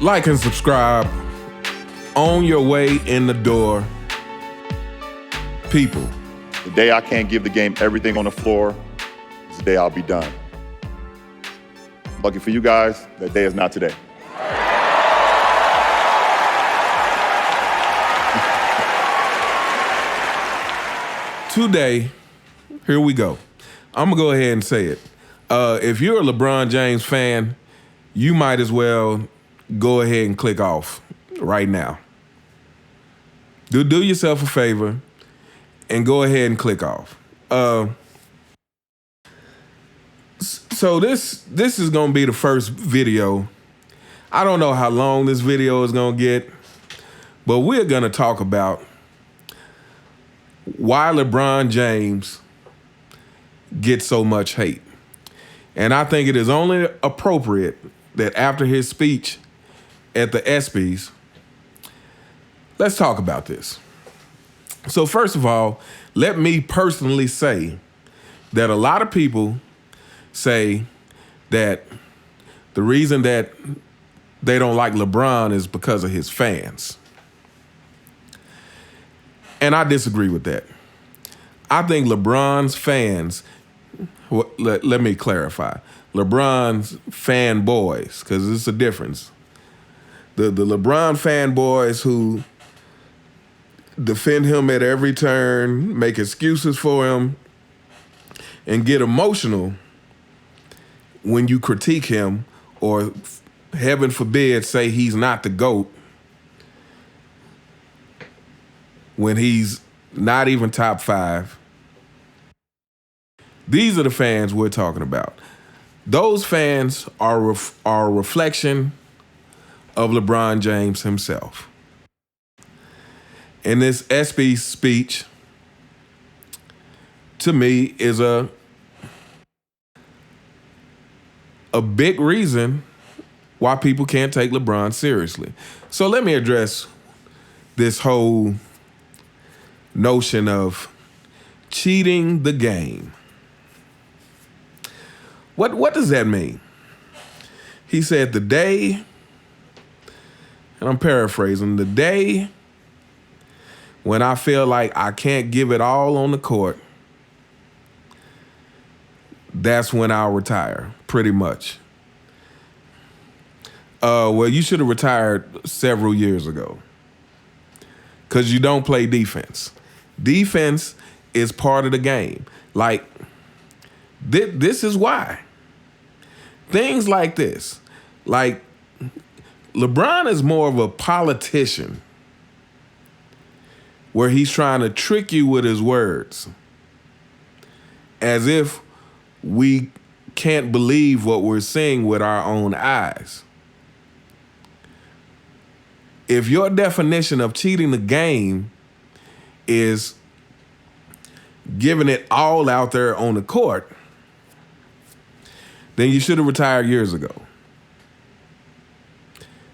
Like and subscribe. On your way in the door, people. The day I can't give the game everything on the floor is the day I'll be done. Lucky for you guys, that day is not today. Today, here we go. I'm going to go ahead and say it. If you're a LeBron James fan, you might as well go ahead and click off right now. Do yourself a favor and go ahead and click off. So this is going to be the first video. I don't know how long this video is going to get, but we're going to talk about why LeBron James gets so much hate. And I think it is only appropriate that after his speech at the Espys, let's talk about this. So first of all, let me personally say that a lot of people say that the reason that they don't like LeBron is because of his fans. And I disagree with that. I think LeBron's fans, let me clarify, LeBron's fanboys, because it's a difference. The LeBron fanboys who defend him at every turn, make excuses for him, and get emotional when you critique him or, heaven forbid, say he's not the GOAT when he's not even top 5. These are the fans we're talking about. Those fans are a reflection of LeBron James himself. And this Espy speech, to me, is a big reason why people can't take LeBron seriously. So let me address this whole notion of cheating the game. What does that mean? He said the day, and I'm paraphrasing, the day when I feel like I can't give it all on the court, that's when I'll retire, pretty much. Well, you should have retired several years ago because you don't play defense. Defense is part of the game. Like, this is why. Things like this. Like, LeBron is more of a politician where he's trying to trick you with his words as if we can't believe what we're seeing with our own eyes. If your definition of cheating the game is giving it all out there on the court, then you should have retired years ago.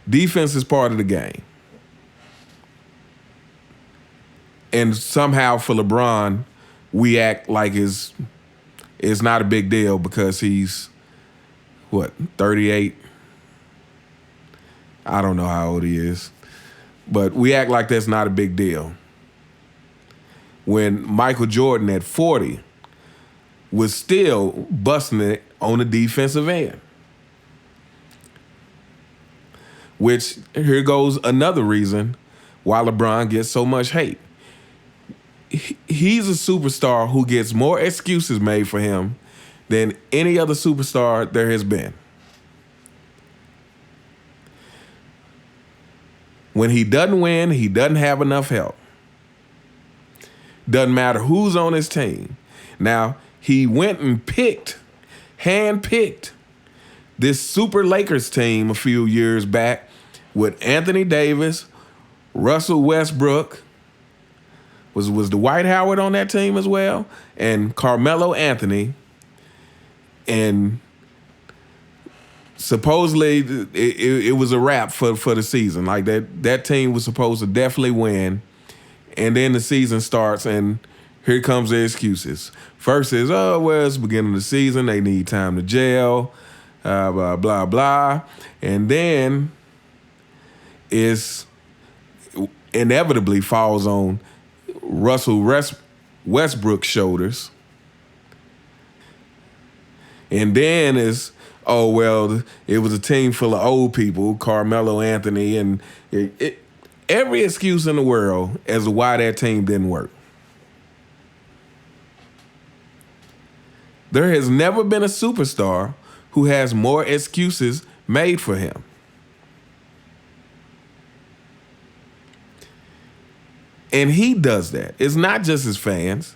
Defense is part of the game. And somehow for LeBron, we act like it's not a big deal because he's, 38? I don't know how old he is. But we act like that's not a big deal. When Michael Jordan at 40 was still busting it on the defensive end. Which, here goes another reason why LeBron gets so much hate. He's a superstar who gets more excuses made for him than any other superstar there has been. When he doesn't win, he doesn't have enough help. Doesn't matter who's on his team. Now, he went and handpicked this Super Lakers team a few years back with Anthony Davis, Russell Westbrook, was Dwight Howard on that team as well, and Carmelo Anthony, and supposedly it was a wrap for the season. Like that team was supposed to definitely win, and then the season starts and here comes the excuses. First is, it's the beginning of the season, they need time to gel, blah, blah, blah. And then is inevitably falls on Russell Westbrook's shoulders. And then it's, oh, well, it was a team full of old people, Carmelo Anthony, and every excuse in the world as to why that team didn't work. There has never been a superstar who has more excuses made for him. And he does that. It's not just his fans.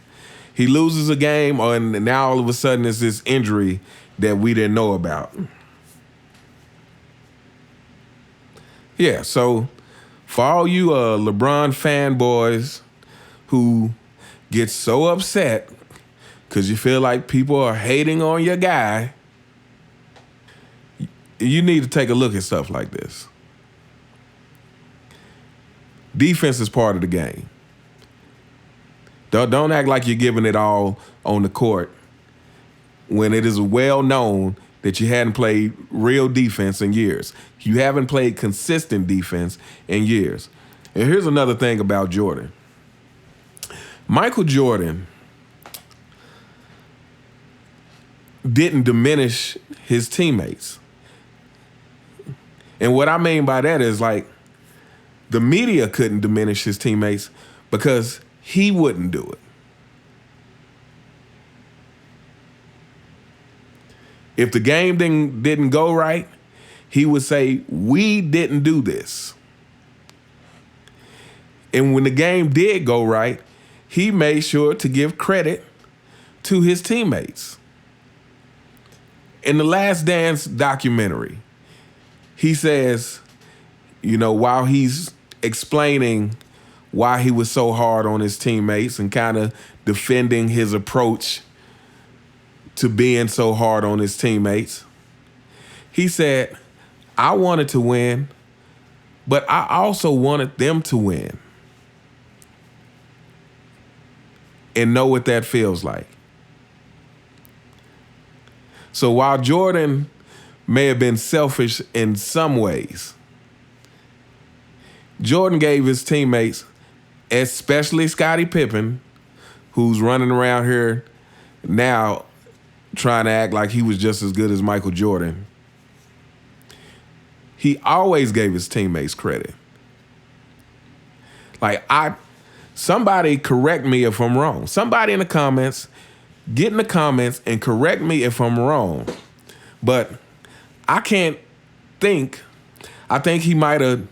He loses a game, and now all of a sudden it's this injury that we didn't know about. Yeah, so for all you LeBron fanboys who get so upset because you feel like people are hating on your guy, you need to take a look at stuff like this. Defense is part of the game. Don't act like you're giving it all on the court when it is well known that you hadn't played real defense in years. You haven't played consistent defense in years. And here's another thing about Jordan. Michael Jordan didn't diminish his teammates. And what I mean by that is, like, the media couldn't diminish his teammates because he wouldn't do it. If the game didn't go right, he would say, we didn't do this. And when the game did go right, he made sure to give credit to his teammates. In the Last Dance documentary, he says, while he's explaining why he was so hard on his teammates and kind of defending his approach to being so hard on his teammates, he said, I wanted to win, but I also wanted them to win and know what that feels like. So while Jordan may have been selfish in some ways, Jordan gave his teammates, especially Scottie Pippen, who's running around here now trying to act like he was just as good as Michael Jordan. He always gave his teammates credit. Like, somebody correct me if I'm wrong. Somebody in the comments, get in the comments and correct me if I'm wrong. But I think he might have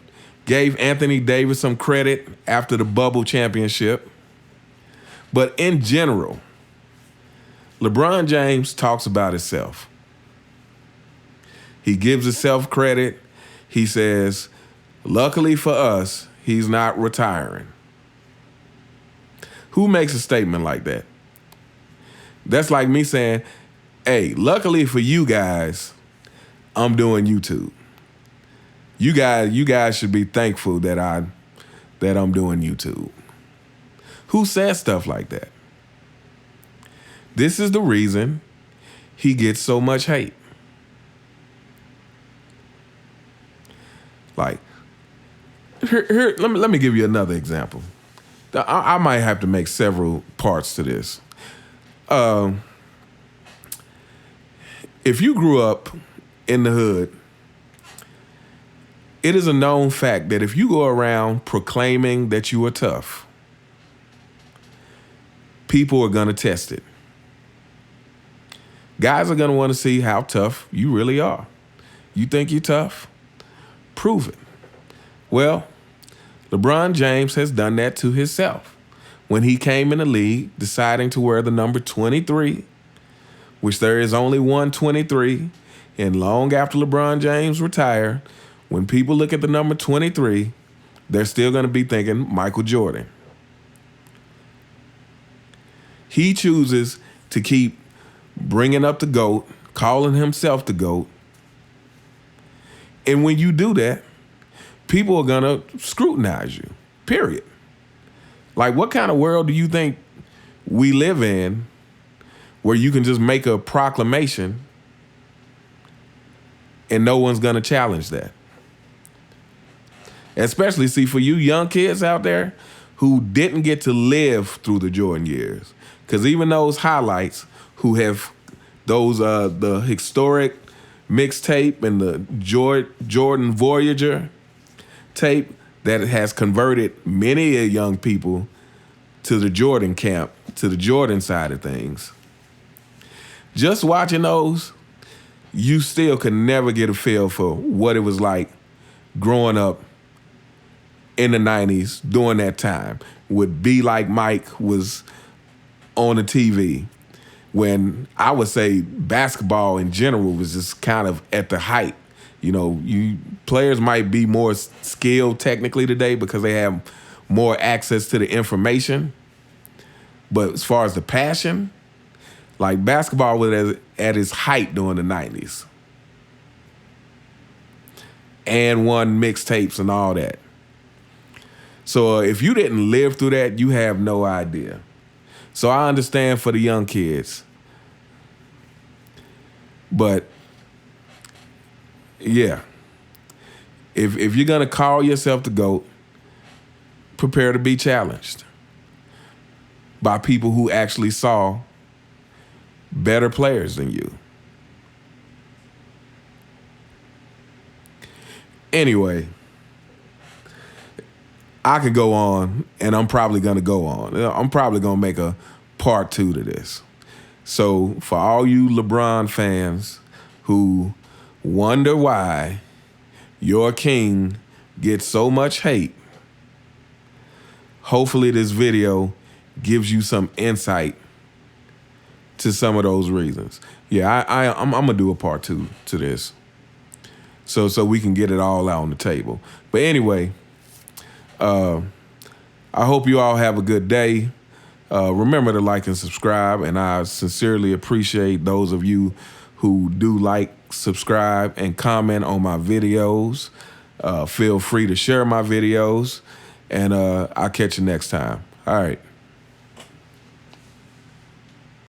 gave Anthony Davis some credit after the bubble championship. But in general, LeBron James talks about himself. He gives himself credit. He says, luckily for us, he's not retiring. Who makes a statement like that? That's like me saying, hey, luckily for you guys, I'm doing YouTube. You guys should be thankful that I'm doing YouTube. Who says stuff like that? This is the reason he gets so much hate. Like, here, let me give you another example. I might have to make several parts to this. If you grew up in the hood, it is a known fact that if you go around proclaiming that you are tough, people are going to test it. Guys are going to want to see how tough you really are. You think you're tough? Prove it. Well, LeBron James has done that to himself. When he came in the league, deciding to wear the number 23, which there is only one 23, and long after LeBron James retired, when people look at the number 23, they're still going to be thinking Michael Jordan. He chooses to keep bringing up the GOAT, calling himself the GOAT. And when you do that, people are going to scrutinize you, period. Like, what kind of world do you think we live in where you can just make a proclamation and no one's going to challenge that? Especially, see, for you young kids out there who didn't get to live through the Jordan years. Because even those highlights who have those, the historic mixtape and the Jordan Voyager tape that has converted many young people to the Jordan camp, to the Jordan side of things. Just watching those, you still could never get a feel for what it was like growing up in the 90s during that time. Would Be Like Mike was on the TV when I would say basketball in general was just kind of at the height. You know, players might be more skilled technically today because they have more access to the information. But as far as the passion, like basketball was at its height during the 90s. And won mixtapes and all that. So if you didn't live through that, you have no idea. So I understand for the young kids. But yeah, if you're gonna call yourself the GOAT, prepare to be challenged by people who actually saw better players than you. Anyway, I could go on, and I'm probably gonna go on. I'm probably gonna make a part 2 to this. So for all you LeBron fans who wonder why your king gets so much hate, hopefully this video gives you some insight to some of those reasons. Yeah, I'm gonna do a part 2 to this, so we can get it all out on the table. But anyway, I hope you all have a good day. Remember to like and subscribe, and I sincerely appreciate those of you who do like, subscribe, and comment on my videos. Feel free to share my videos, and I'll catch you next time. All right.